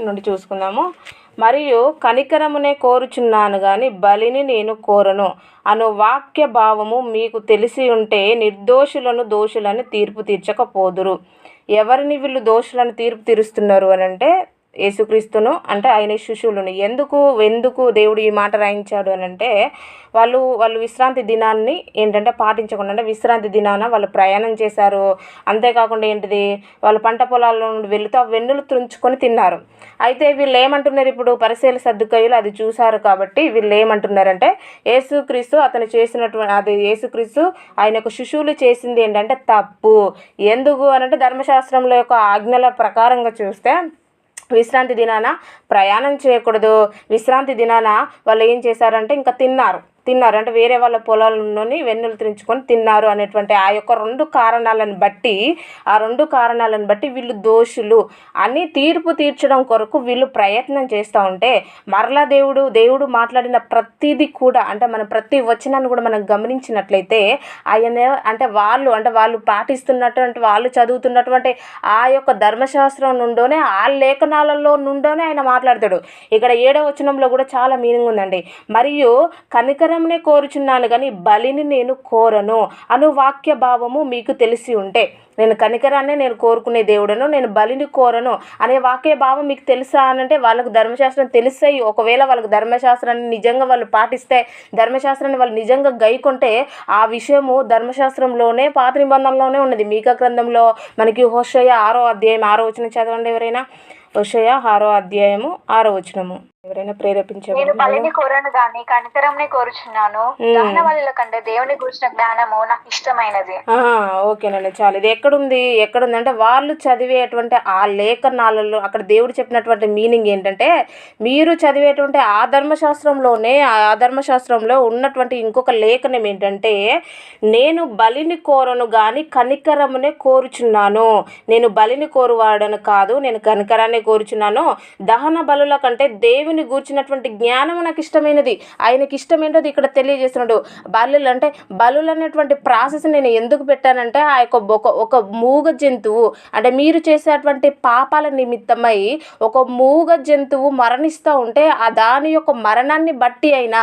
నుండి చూసుకుందాము. మరియు కనికరమునే కోరుచున్నాను గాని బలిని నేను కోరను అను వాక్య భావము మీకు తెలిసి ఉంటే నిర్దోషులను దోషులను తీర్పు తీర్చకపోదురు. ఎవరిని వీళ్ళు దోషులను తీర్పు తీరుస్తున్నారు అని అంటే యేసుక్రీస్తును, అంటే ఆయన శిష్యులను. ఎందుకు దేవుడు ఈ మాట రాయించాడు అని అంటే వాళ్ళు విశ్రాంతి దినాన్ని ఏంటంటే పాటించకుండా, అంటే విశ్రాంతి దినాన వాళ్ళు ప్రయాణం చేశారు. అంతేకాకుండా ఏంటిది, వాళ్ళు పంట పొలాల్లో నుండి వెళుతూ వెన్నులు తుంచుకొని తిన్నారు. అయితే వీళ్ళు ఏమంటున్నారు, ఇప్పుడు పరిసయ్యులు సద్దుకయ్యులు అది చూశారు కాబట్టి వీళ్ళు ఏమంటున్నారంటే యేసుక్రీస్తు అతను చేసినటువంటి యేసుక్రీస్తు ఆయన యొక్క శిష్యులు చేసింది ఏంటంటే తప్పు. ఎందుకు అనంటే ధర్మశాస్త్రంలో యొక్క ఆజ్ఞల ప్రకారంగా చూస్తే విశ్రాంతి దినాన ప్రయాణం చేయకూడదు. విశ్రాంతి దినాన వాళ్ళు ఏం చేశారంటే ఇంకా తిన్నారు అంటే వేరే వాళ్ళ పొలాల్లోని వెన్నులు త్రించుకొని తిన్నారు అనేటువంటి ఆ యొక్క రెండు కారణాలను బట్టి వీళ్ళు దోషులు అని తీర్పు తీర్చడం కొరకు వీళ్ళు ప్రయత్నం చేస్తూ ఉంటే, మరలా దేవుడు మాట్లాడిన ప్రతిదీ కూడా, అంటే మనం ప్రతి వచనాన్ని కూడా మనం గమనించినట్లయితే ఆయన వాళ్ళు పాటిస్తున్నటువంటి, వాళ్ళు చదువుతున్నటువంటి ఆ యొక్క ధర్మశాస్త్రం నుండోనే, ఆ లేఖనాలలో నుండోనే ఆయన మాట్లాడతాడు. ఇక్కడ 7వ వచనంలో కూడా చాలా మీనింగ్ ఉందండి. మరియు కనికరంనే కోరుచున్నాను కానీ బలిని నేను కోరను అను వాక్య భావము మీకు తెలిసి ఉంటే, నేను కనికరాన్నే నేను కోరుకునే దేవుడను, నేను బలిని కోరను అనే వాక్య భావం మీకు తెలుసా అనంటే వాళ్ళకు ధర్మశాస్త్రం తెలుస్తాయి. ఒకవేళ వాళ్ళకు ధర్మశాస్త్రాన్ని నిజంగా వాళ్ళు పాటిస్తే, ధర్మశాస్త్రాన్ని వాళ్ళు నిజంగా గైకొంటే ఆ విషయము ధర్మశాస్త్రంలోనే పాత నిబంధనలోనే ఉన్నది. మీకా గ్రంథంలో మనకి హోషేయ 6వ అధ్యాయం 6వ వచనం చదవండి ఎవరైనా. హోషేయ 6వ అధ్యాయము 6వ వచనము. ఎవరైనా ప్రేరేపించారు. నేను బలిని కోరను గాని కనికరంని కోరుచున్నాను. దహన బలుల కంటే దేవుని గురించిన జ్ఞానము నాకు ఇష్టమైనది. ఓకేనండి, చాలు. ఇది ఎక్కడుంది అంటే వాళ్ళు చదివేటువంటి ఆ లేఖనాలలో అక్కడ దేవుడు చెప్పినటువంటి మీనింగ్ ఏంటంటే, మీరు చదివేటువంటి ఆ ధర్మశాస్త్రంలో ఉన్నటువంటి ఇంకొక లేఖనం ఏంటంటే, నేను బలిని కోరను గాని కనికరమునే కోరుచున్నాను. నేను బలిని కోరువాడను కాదు, నేను కనికరాన్ని కోరుచున్నాను. దహన బలుల కంటే దేవుని గూర్చినటువంటి జ్ఞానం నాకు ఇష్టమైనది. ఆయనకి ఇష్టమేంటో ఇక్కడ తెలియజేస్తున్నాడు. బలులు అనేటువంటి ప్రాసెస్ నేను ఎందుకు పెట్టానంటే, ఆ యొక్క ఒక మూగ జంతువు, అంటే మీరు చేసేటువంటి పాపాల నిమిత్తమై ఒక మూగ జంతువు మరణిస్తూ ఉంటే ఆ దాని యొక్క మరణాన్ని బట్టి అయినా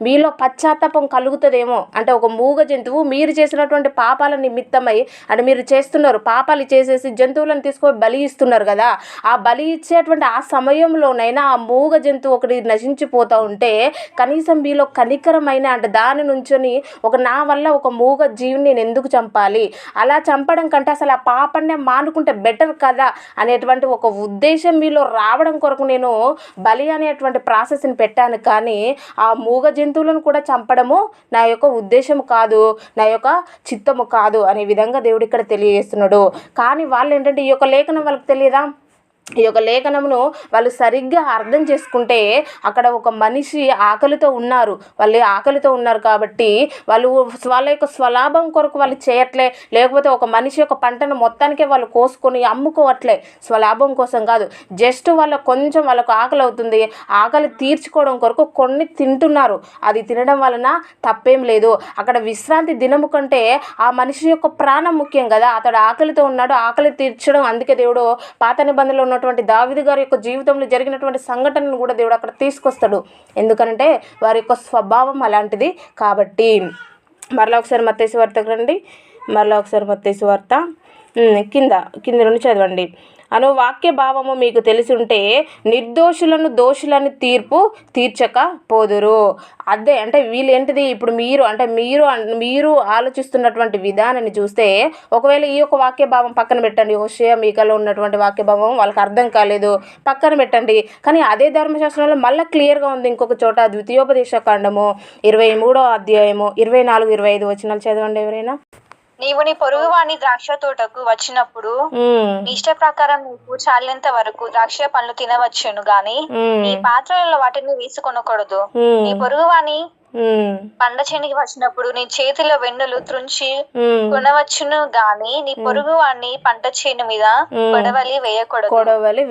మీలో పశ్చాత్తాపం కలుగుతుందేమో. అంటే ఒక మూగ జంతువు మీరు చేసినటువంటి పాపాల నిమిత్తమై, అంటే మీరు చేస్తున్నారు, పాపాలు చేసేసి జంతువులను తీసుకొని బలి ఇస్తున్నారు కదా, ఆ బలి ఇచ్చేటువంటి ఆ సమయంలోనైనా ఆ మూగ జంతువు ఒకటి నశించిపోతూ ఉంటే కనీసం మీలో కనికరమైన, అంటే దాని నుంచొని నా వల్ల ఒక మూగ జీవిని నేను ఎందుకు చంపాలి, అలా చంపడం కంటే అసలు ఆ పాపాన్ని మానుకుంటే బెటర్ కదా అనేటువంటి ఒక ఉద్దేశం మీలో రావడం కొరకు నేను బలి అనేటువంటి ప్రాసెస్ని పెట్టాను. కానీ ఆ మూగ జంతువులను కూడా చంపడము నా యొక్క ఉద్దేశం కాదు, నా యొక్క చిత్తము కాదు అనే విధంగా దేవుడు ఇక్కడ తెలియజేస్తున్నాడు. కానీ వాళ్ళు ఏంటంటే ఈ యొక్క లేఖనం వాళ్ళకి తెలియదా, ఈ యొక్క లేఖనమును వాళ్ళు సరిగ్గా అర్థం చేసుకుంటే అక్కడ ఒక మనిషి ఆకలితో ఉన్నారు కాబట్టి వాళ్ళ యొక్క స్వలాభం కొరకు వాళ్ళు చేయట్లే, లేకపోతే ఒక మనిషి యొక్క పంటను మొత్తానికే వాళ్ళు కోసుకొని అమ్ముకోవట్లే, స్వలాభం కోసం కాదు. జస్ట్ వాళ్ళకు ఆకలి అవుతుంది, ఆకలి తీర్చుకోవడం కొరకు కొన్ని తింటున్నారు. అది తినడం వలన తప్పేం లేదు. అక్కడ విశ్రాంతి దినము కంటే ఆ మనిషి యొక్క ప్రాణం ముఖ్యం కదా. అతడు ఆకలితో ఉన్నాడు, ఆకలి తీర్చడం. అందుకే దేవుడు పాత నిబంధనలో ఉన్నటువంటి దావీదు గారి యొక్క జీవితంలో జరిగినటువంటి సంఘటనను కూడా దేవుడు అక్కడ తీసుకొస్తాడు. ఎందుకంటే వారి యొక్క స్వభావం అలాంటిది కాబట్టి. మరలా ఒకసారి మత్తయి సువార్తకు రండి. మత్తయి సువార్త కింద నుండి చదవండి. అను వాక్య భావము మీకు తెలిసి ఉంటే నిర్దోషులను దోషులని తీర్పు తీర్చకపోదురు. అదే అంటే వీళ్ళేంటిది, ఇప్పుడు మీరు ఆలోచిస్తున్నటువంటి విధానాన్ని చూస్తే, ఒకవేళ ఈ యొక్క వాక్య భావం పక్కన పెట్టండి, హోషేయ మీకాలో ఉన్నటువంటి వాక్య భావం వాళ్ళకి అర్థం కాలేదు, పక్కన పెట్టండి. కానీ అదే ధర్మశాస్త్రంలో మళ్ళీ క్లియర్గా ఉంది ఇంకొక చోట, ద్వితీయోపదేశ కాండము 23వ అధ్యాయము 24, 25 వచనాలు చదవండి ఎవరైనా. నీవు నీ పొరుగువాని ద్రాక్ష తోటకు వచ్చినప్పుడు నీ ఇష్ట ప్రకారం నీకు చాలేంత వరకు ద్రాక్ష పండ్లు తినవచ్చును గాని నీ పాత్రలలో వాటిని వేసుకొనకూడదు. నీ పొరుగువాని పంట చేనికి వచ్చినప్పుడు నీ చేతిలో వెన్నులు త్రుంచి కొనవచ్చును గాని నీ పొరుగు వాణ్ణి పంట చేను మీద కొడవలి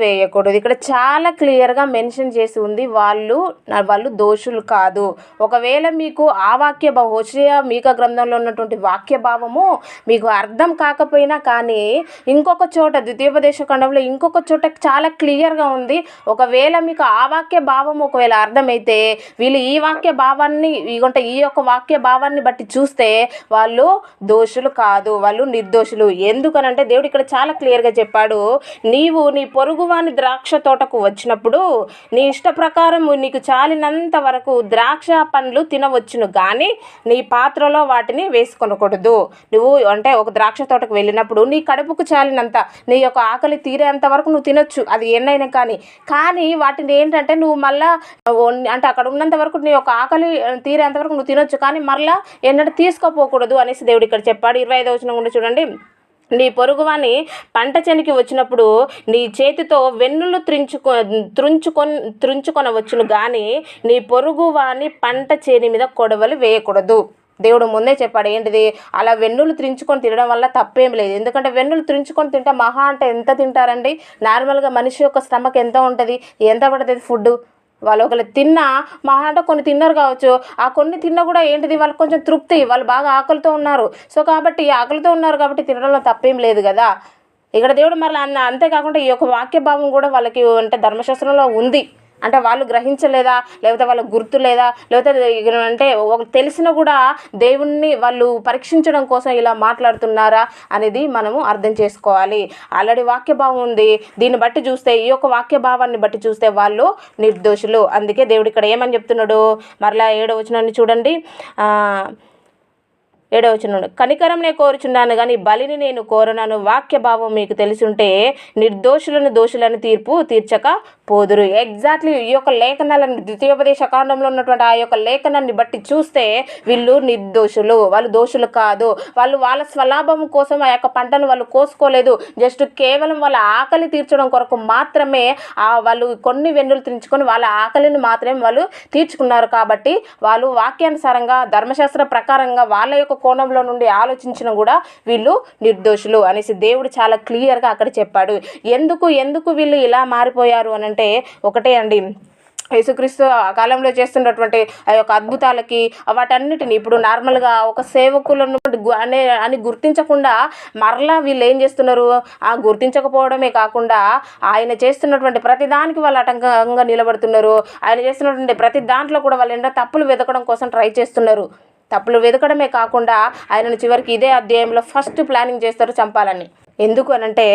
వేయకూడదు. ఇక్కడ చాలా క్లియర్గా మెన్షన్ చేసి ఉంది, వాళ్ళు దోషులు కాదు. ఒకవేళ మీకు ఆ వాక్య హోషేయ మీకా గ్రంథంలో ఉన్నటువంటి వాక్య భావము మీకు అర్థం కాకపోయినా కానీ ఇంకొక చోట ద్వితీయోపదేశ ఖండంలో ఇంకొక చోట చాలా క్లియర్గా ఉంది. ఒకవేళ మీకు ఆ వాక్య భావం ఒకవేళ అర్థమైతే వీళ్ళు ఈ వాక్య భావాన్ని ఈ యొక్క వాక్య భావాన్ని బట్టి చూస్తే వాళ్ళు దోషులు కాదు, వాళ్ళు నిర్దోషులు. ఎందుకనంటే దేవుడు ఇక్కడ చాలా క్లియర్గా చెప్పాడు, నీవు నీ పొరుగువాని ద్రాక్ష తోటకు వచ్చినప్పుడు నీ ఇష్ట ప్రకారం నీకు చాలినంత వరకు ద్రాక్ష పండ్లు తినవచ్చును కానీ నీ పాత్రలో వాటిని వేసుకొనకూడదు. నువ్వు అంటే ఒక ద్రాక్ష తోటకు వెళ్ళినప్పుడు నీ కడుపుకు చాలినంత, నీ యొక్క ఆకలి తీరేంత వరకు నువ్వు తినొచ్చు, అది ఎన్నైనా కానీ వాటిని ఏంటంటే నువ్వు మళ్ళా అంటే అక్కడ ఉన్నంత వరకు నీ యొక్క ఆకలి తీరేంతవరకు నువ్వు తినొచ్చు కానీ మరలా ఏంటంటే తీసుకోపోకూడదు అనేసి దేవుడు ఇక్కడ చెప్పాడు. 25వ వచనం కూడా చూడండి, నీ పొరుగువాని పంట చేనికి వచ్చినప్పుడు నీ చేతితో వెన్నులు త్రుంచుకొనవచ్చును కానీ నీ పొరుగువాని పంట చేని మీద కొడవలి వేయకూడదు. దేవుడు ముందే చెప్పాడు ఏంటిది, అలా వెన్నులు త్రించుకొని తినడం వల్ల తప్పేం లేదు. ఎందుకంటే వెన్నులు త్రించుకొని తింటే మహా అంటే ఎంత తింటారండి? నార్మల్గా మనిషి యొక్క స్టమక్ ఎంత ఉంటుంది, ఎంత పడుతుంది ఫుడ్? వాళ్ళు ఒకళ్ళు తిన్నా మహా అంటే కొన్ని తిన్నారు కావచ్చు, ఆ కొన్ని తిన్నా కూడా ఏంటిది వాళ్ళకి కొంచెం తృప్తి, వాళ్ళు బాగా ఆకలితో ఉన్నారు. సో కాబట్టి ఆకలితో ఉన్నారు కాబట్టి తినడంలో తప్పేం లేదు కదా. ఇక్కడ దేవుడు మరలా అంతేకాకుండా ఈ యొక్క వాక్య భావం కూడా వాళ్ళకి అంటే ధర్మశాస్త్రంలో ఉంది. అంటే వాళ్ళు గ్రహించలేదా, లేకపోతే వాళ్ళకి గుర్తు లేదా, లేకపోతే అంటే తెలిసినా కూడా దేవుణ్ణి వాళ్ళు పరీక్షించడం కోసం ఇలా మాట్లాడుతున్నారా అనేది మనము అర్థం చేసుకోవాలి. ఆల్రెడీ వాక్యభావం ఉంది, దీన్ని బట్టి చూస్తే ఈ యొక్క వాక్యభావాన్ని బట్టి చూస్తే వాళ్ళు నిర్దోషులు. అందుకే దేవుడు ఇక్కడ ఏమని చెప్తున్నాడు, మరలా 7వ వచనాన్ని చూడండి. 7వ వచనం, కనికరంనే కోరుచున్నాను కానీ బలిని నేను కోరనను. వాక్య భావం మీకు తెలిసుంటే నిర్దోషులను దోషులను తీర్పు తీర్చక పోదురు. ఎగ్జాక్ట్లీ ఈ యొక్క లేఖనాలను ద్వితీయోపదేశ కాండంలో ఉన్నటువంటి ఆ యొక్క లేఖనాన్ని బట్టి చూస్తే వీళ్ళు నిర్దోషులు, వాళ్ళు దోషులు కాదు. వాళ్ళు వాళ్ళ స్వలాభం కోసం ఆ యొక్క పంటను వాళ్ళు కోసుకోలేదు, జస్ట్ కేవలం వాళ్ళ ఆకలి తీర్చడం కొరకు మాత్రమే వాళ్ళు కొన్ని వెన్నులు తీర్చుకొని వాళ్ళ ఆకలిని మాత్రమే వాళ్ళు తీర్చుకున్నారు. కాబట్టి వాళ్ళు వాక్యానుసారంగా ధర్మశాస్త్ర ప్రకారంగా వాళ్ళ యొక్క కోణంలో నుండి ఆలోచించిన కూడా వీళ్ళు నిర్దోషులు అనేసి దేవుడు చాలా క్లియర్గా అక్కడ చెప్పాడు. ఎందుకు వీళ్ళు ఇలా మారిపోయారు అని అంటే ఒకటే అండి, యేసుక్రీస్తు ఆ కాలంలో చేస్తున్నటువంటి ఆ యొక్క అద్భుతాలకి వాటన్నిటిని ఇప్పుడు నార్మల్గా ఒక సేవకులను అని గుర్తించకుండా మరలా వీళ్ళు ఏం చేస్తున్నారు, ఆ గుర్తించకపోవడమే కాకుండా ఆయన చేస్తున్నటువంటి ప్రతి దానికి వాళ్ళు ఆటంకంగా నిలబడుతున్నారు. ఆయన చేస్తున్నటువంటి ప్రతి దాంట్లో కూడా వాళ్ళు ఏంటంటే తప్పులు వెతకడం కోసం ట్రై చేస్తున్నారు. తప్పులు వెతకడమే కాకుండా ఆయనను చివరికి ఇదే అధ్యాయంలో ఫస్ట్ ప్లానింగ్ చేస్తారు చంపాలని. ఎందుకంటే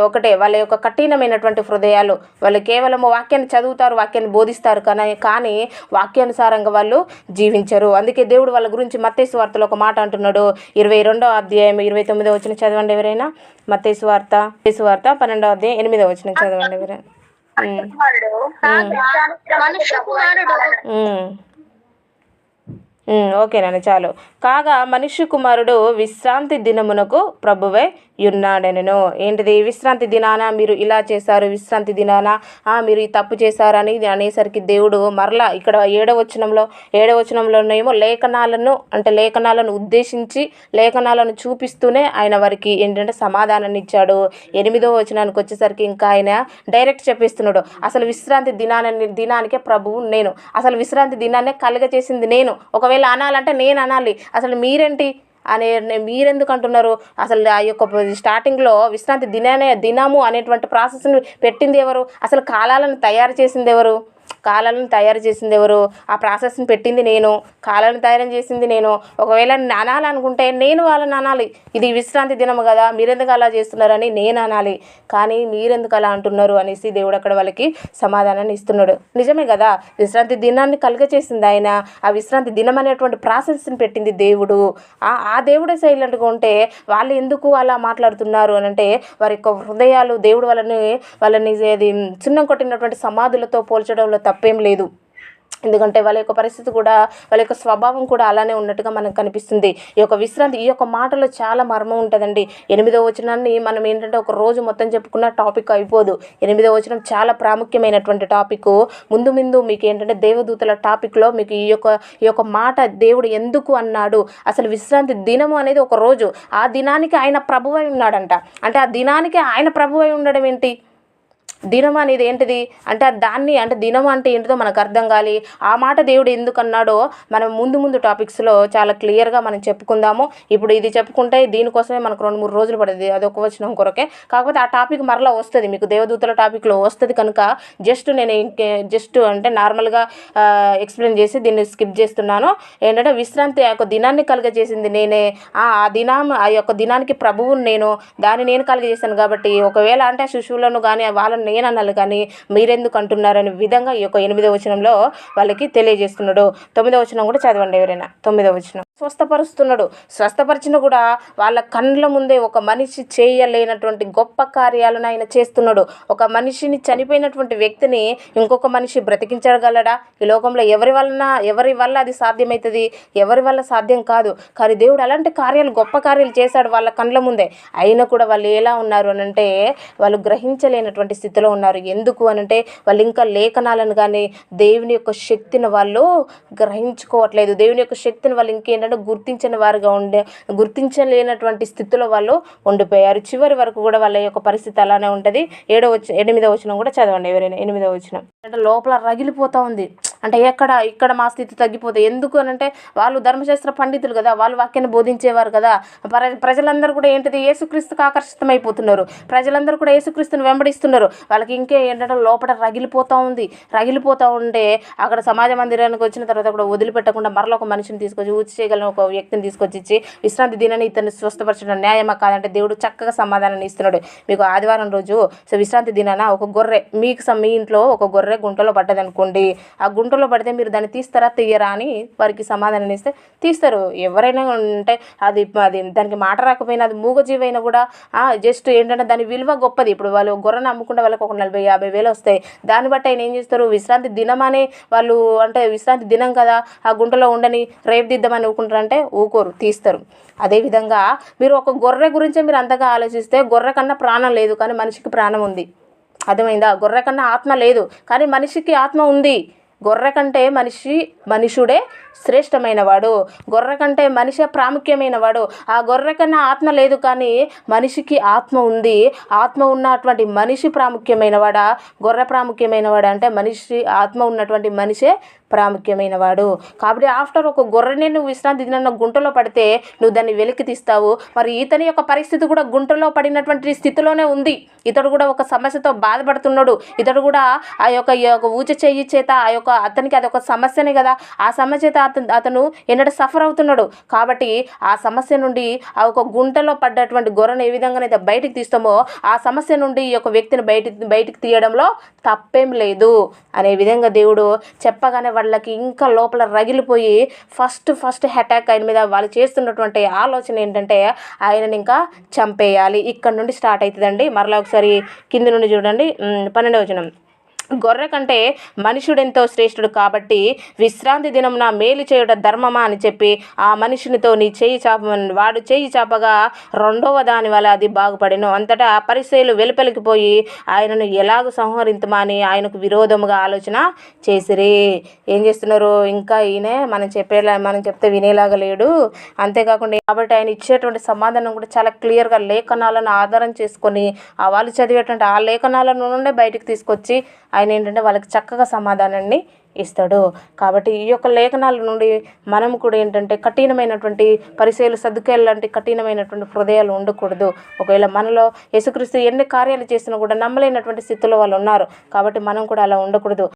ఒకటే, వాళ్ళ యొక్క కఠినమైనటువంటి హృదయాలు. వాళ్ళు కేవలం వాక్యాన్ని చదువుతారు, వాక్యాన్ని బోధిస్తారు కానీ వాక్యానుసారంగా వాళ్ళు జీవించరు. అందుకే దేవుడు వాళ్ళ గురించి మత్తయి సువార్తలో ఒక మాట అంటున్నాడు. 22వ అధ్యాయం 29వ వచనం చదవండి ఎవరైనా. మత్తయి సువార్త 12వ అధ్యాయం 8వ వచనం చదవండి ఎవరైనా. ఓకేనండి, చాలు. కాగా మనుష్య కుమారుడు విశ్రాంతి దినమునకు ప్రభువై ఉన్నాడెనను. ఏంటిది, విశ్రాంతి దినాన మీరు ఇలా చేశారు, విశ్రాంతి దినాన మీరు ఈ తప్పు చేశారని అనేసరికి దేవుడు మరలా ఇక్కడ 7వ వచనంలోనేమో లేఖనాలను ఉద్దేశించి లేఖనాలను చూపిస్తూనే ఆయన వారికి ఏంటంటే సమాధానాన్ని ఇచ్చాడు. 8వ వచనానికి వచ్చేసరికి ఇంకా ఆయన డైరెక్ట్ చెప్పేస్తున్నాడు, అసలు విశ్రాంతి దినానికే ప్రభువు నేను, అసలు విశ్రాంతి దినాన్నే కలుగచేసింది నేను. ఒకవేళ అనాలంటే నేను అనాలి, అసలు మీరెందుకు అంటున్నారు? అసలు ఆ యొక్క స్టార్టింగ్లో విశ్రాంతి దినము అనేటువంటి ప్రాసెస్ని పెట్టింది ఎవరు? అసలు కాలాలను తయారు చేసింది ఎవరు? ఆ ప్రాసెస్ని పెట్టింది నేను, కాలాలను తయారు చేసింది నేను. ఒకవేళ అనాలనుకుంటే నేను వాళ్ళని అనాలి, ఇది విశ్రాంతి దినము కదా, మీరెందుకు అలా చేస్తున్నారని నేను అనాలి. కానీ మీరెందుకు అలా అంటున్నారు అనేసి దేవుడు అక్కడ వాళ్ళకి సమాధానాన్ని ఇస్తున్నాడు. నిజమే కదా, విశ్రాంతి దినాన్ని కలుగచేసింది ఆయన. ఆ విశ్రాంతి దినం అనేటువంటి ప్రాసెస్ని పెట్టింది దేవుడు. ఆ దేవుడే సైలెంట్గా ఉంటే వాళ్ళు ఎందుకు అలా మాట్లాడుతున్నారు అని అంటే వారి యొక్క హృదయాలు దేవుడు వాళ్ళని సున్నం కొట్టినటువంటి సమాధులతో పోల్చడంలో తప్పేం లేదు. ఎందుకంటే వాళ్ళ యొక్క పరిస్థితి కూడా, వాళ్ళ యొక్క స్వభావం కూడా అలానే ఉన్నట్టుగా మనకు కనిపిస్తుంది. ఈ యొక్క విశ్రాంతి, ఈ యొక్క మాటలో చాలా మర్మం ఉంటుందండి. 8వ వచనాన్ని మనం ఏంటంటే ఒక రోజు మొత్తం చెప్పుకున్న టాపిక్ అయిపోదు. 8వ వచనం చాలా ప్రాముఖ్యమైనటువంటి టాపిక్. ముందు మీకు ఏంటంటే దేవదూతల టాపిక్లో మీకు ఈ యొక్క మాట దేవుడు ఎందుకు అన్నాడు, అసలు విశ్రాంతి దినము అనేది ఒక రోజు, ఆ దినానికి ఆయన ప్రభువై ఉన్నాడంట. అంటే ఆ దినానికి ఆయన ప్రభువై ఉండడం ఏంటి? దినం అనేది ఏంటిది అంటే దాన్ని, అంటే దినం అంటే ఏంటిదో మనకు అర్థం కాలి. ఆ మాట దేవుడు ఎందుకు అన్నాడో మనం ముందు టాపిక్స్లో చాలా క్లియర్గా మనం చెప్పుకుందాము. ఇప్పుడు ఇది చెప్పుకుంటే దీనికోసమే మనకు 2-3 రోజులు పడుతుంది, అది ఒక వచనం కొరకే. కాకపోతే ఆ టాపిక్ మరలా వస్తుంది, మీకు దేవదూతల టాపిక్లో వస్తుంది కనుక నేను అంటే నార్మల్గా ఎక్స్ప్లెయిన్ చేసి దీన్ని స్కిప్ చేస్తున్నాను. ఏంటంటే విశ్రాంతి ఆ యొక్క దినాన్ని కలుగజేసింది నేనే, ఆ యొక్క దినానికి ప్రభువును నేను కలుగజేశాను. కాబట్టి ఒకవేళ అంటే శిశువులను కానీ వాళ్ళని నేను అనాలి కానీ మీరెందుకు అంటున్నారనే విధంగా ఈ యొక్క 8వ వచనంలో వాళ్ళకి తెలియజేస్తున్నాడు. 9వ వచనం కూడా చదవండి ఎవరైనా. 9వ వచనం, స్వస్థపరిచిన కూడా వాళ్ళ కళ్ళ ముందే ఒక మనిషి చేయలేనటువంటి గొప్ప కార్యాలను ఆయన చేస్తున్నాడు. ఒక మనిషిని, చనిపోయినటువంటి వ్యక్తిని ఇంకొక మనిషి బ్రతికించగలడా? ఈ లోకంలో ఎవరి వల్ల అది సాధ్యమవుతుంది? ఎవరి వల్ల సాధ్యం కాదు. కానీ దేవుడు అలాంటి గొప్ప కార్యాలు చేశాడు వాళ్ళ కళ్ళ ముందే. అయినా కూడా వాళ్ళు ఎలా ఉన్నారు అని అంటే వాళ్ళు గ్రహించలేనటువంటి స్థితిలో ఉన్నారు. ఎందుకు అనంటే వాళ్ళు ఇంకా లేఖనాలను కానీ దేవుని యొక్క శక్తిని వాళ్ళు గ్రహించుకోవట్లేదు. దేవుని యొక్క శక్తిని వాళ్ళు ఇంకేంటంటే గుర్తించలేనటువంటి స్థితిలో వాళ్ళు ఉండిపోయారు. చివరి వరకు కూడా వాళ్ళ యొక్క పరిస్థితి అలానే ఉంటుంది. 8వ వచనం కూడా చదవండి ఎవరైనా. 8వ వచనం అంటే లోపల రగిలిపోతూ ఉంది. అంటే ఇక్కడ మా స్థితి తగ్గిపోతుంది. ఎందుకు అనంటే వాళ్ళు ధర్మశాస్త్ర పండితులు కదా, వాళ్ళు వాక్యాన్ని బోధించేవారు కదా. ప్రజలందరూ కూడా ఏంటిది యేసుక్రీస్తుకు ఆకర్షితమైపోతున్నారు. ప్రజలందరూ కూడా యేసుక్రీస్తుని వెంబడిస్తున్నారు. వాళ్ళకి ఇంకే ఏంటంటే లోపల రగిలిపోతూ ఉంటే అక్కడ సమాజ మందిరానికి వచ్చిన తర్వాత కూడా వదిలిపెట్టకుండా మరలా ఒక మనిషిని తీసుకొచ్చి, ఊచి చేయగలిగిన ఒక వ్యక్తిని తీసుకొచ్చి ఇచ్చి విశ్రాంతి దినాన్ని ఇతన్ని స్వస్థపరచడం న్యాయమా కాదంటే దేవుడు చక్కగా సమాధానాన్ని ఇస్తున్నాడు. మీకు ఆదివారం రోజు విశ్రాంతి దినాన ఒక గొర్రె మీ ఇంట్లో ఒక గొర్రె గుంటలో పడ్డదనుకోండి, ఆ గుంటలో పడితే మీరు దాన్ని తీస్తారా తీయరా అని వారికి సమాధానం ఇస్తే తీస్తారు. ఎవరైనా అంటే అది దానికి మాట రాకపోయినా, అది మూగజీవైనా కూడా జస్ట్ ఏంటంటే దాని విలువ గొప్పది. ఇప్పుడు వాళ్ళు గొర్రెను అమ్ముకుంటే వాళ్ళకి ఒక 40-50 వేలు వస్తాయి. దాన్ని బట్టి ఆయన ఏం చేస్తారు, విశ్రాంతి దినమని వాళ్ళు అంటే విశ్రాంతి దినం కదా ఆ గుంటలో ఉండని రేపు దిద్దామని ఊరుకుంటారంటే ఊకోరు, తీస్తారు. అదేవిధంగా మీరు ఒక గొర్రె గురించే మీరు అంతగా ఆలోచిస్తే గొర్రె కన్నా ప్రాణం లేదు కానీ మనిషికి ప్రాణం ఉంది. అర్థమైందా? గొర్రె కన్నా ఆత్మ లేదు కానీ మనిషికి ఆత్మ ఉంది. గొర్రె కంటే మనుషుడే శ్రేష్టమైన వాడు. గొర్రె కంటే మనిషి ప్రాముఖ్యమైన వాడు. ఆ గొర్రె కన్నా ఆత్మ లేదు కానీ మనిషికి ఆత్మ ఉంది. ఆత్మ ఉన్నటువంటి మనిషి ప్రాముఖ్యమైన వాడా, గొర్రె ప్రాముఖ్యమైన వాడా అంటే ఆత్మ ఉన్నటువంటి మనిషే ప్రాముఖ్యమైన వాడు. కాబట్టి ఆఫ్టర్ ఒక గొర్రెని నువ్వు విశ్రాంతి దినాన గుంటలో పడితే నువ్వు దాన్ని వెలికి తీస్తావు. మరి ఇతని యొక్క పరిస్థితి కూడా గుంటలో పడినటువంటి స్థితిలోనే ఉంది. ఇతడు కూడా ఒక సమస్యతో బాధపడుతున్నాడు. ఇతడు కూడా ఈ యొక్క ఊచ చెయ్యి చేత అతనికి అదొక సమస్యనే కదా, ఆ సమస్య చేత అతను ఎన్నడూ సఫర్ అవుతున్నాడు. కాబట్టి ఆ సమస్య నుండి ఆ ఒక గుంటలో పడ్డటువంటి గొర్రెను ఏ విధంగానైతే బయటికి తీస్తామో ఆ సమస్య నుండి ఈ యొక్క వ్యక్తిని బయటికి తీయడంలో తప్పేం లేదు అనే విధంగా దేవుడు చెప్పగానే వాళ్ళకి ఇంకా లోపల రగిలిపోయి ఫస్ట్ అటాక్ ఆయన మీద వాళ్ళు చేస్తున్నటువంటి ఆలోచన ఏంటంటే ఆయనని ఇంకా చంపేయాలి. ఇక్కడ నుండి స్టార్ట్ అవుతుందండి. మరలా ఒకసారి కింది నుండి చూడండి. 12వ వచనం, గొర్రె కంటే మనుషుడెంతో శ్రేష్ఠుడు కాబట్టి విశ్రాంతి దినమున మేలు చేయుట ధర్మమా అని చెప్పి ఆ మనుషునితో నీ చేయి చాపమని వాడు చేయి చాపగా రెండవ దాని వల్ల అది బాగుపడెను. అంతటా పరిసయ్యులు వెలుపలికి పోయి ఆయనను ఎలాగూ సంహరించమా అని ఆయనకు విరోధముగా ఆలోచన చేసిరి. ఏం చేస్తున్నారు, ఇంకా ఈయన మనం చెప్తే వినేలాగా లేడు. అంతేకాకుండా కాబట్టి ఆయన ఇచ్చేటువంటి సమాధానం కూడా చాలా క్లియర్గా లేఖనాలను ఆధారం చేసుకొని వాళ్ళు చదివేటువంటి ఆ లేఖనాల నుండే బయటికి తీసుకొచ్చి ఆయన ఏంటంటే వాళ్ళకి చక్కగా సమాధానాన్ని ఇస్తాడు. కాబట్టి ఈ యొక్క లేఖనాల నుండి మనం కూడా ఏంటంటే కఠినమైనటువంటి పరిచయాలు సద్దుకాయలు లాంటి కఠినమైనటువంటి హృదయాలు ఉండకూడదు. ఒకవేళ మనలో యేసుక్రీస్తు ఎన్ని కార్యాలు చేసినా కూడా నమ్మలేనటువంటి స్థితిలో వాళ్ళు ఉన్నారు. కాబట్టి మనం కూడా అలా ఉండకూడదు.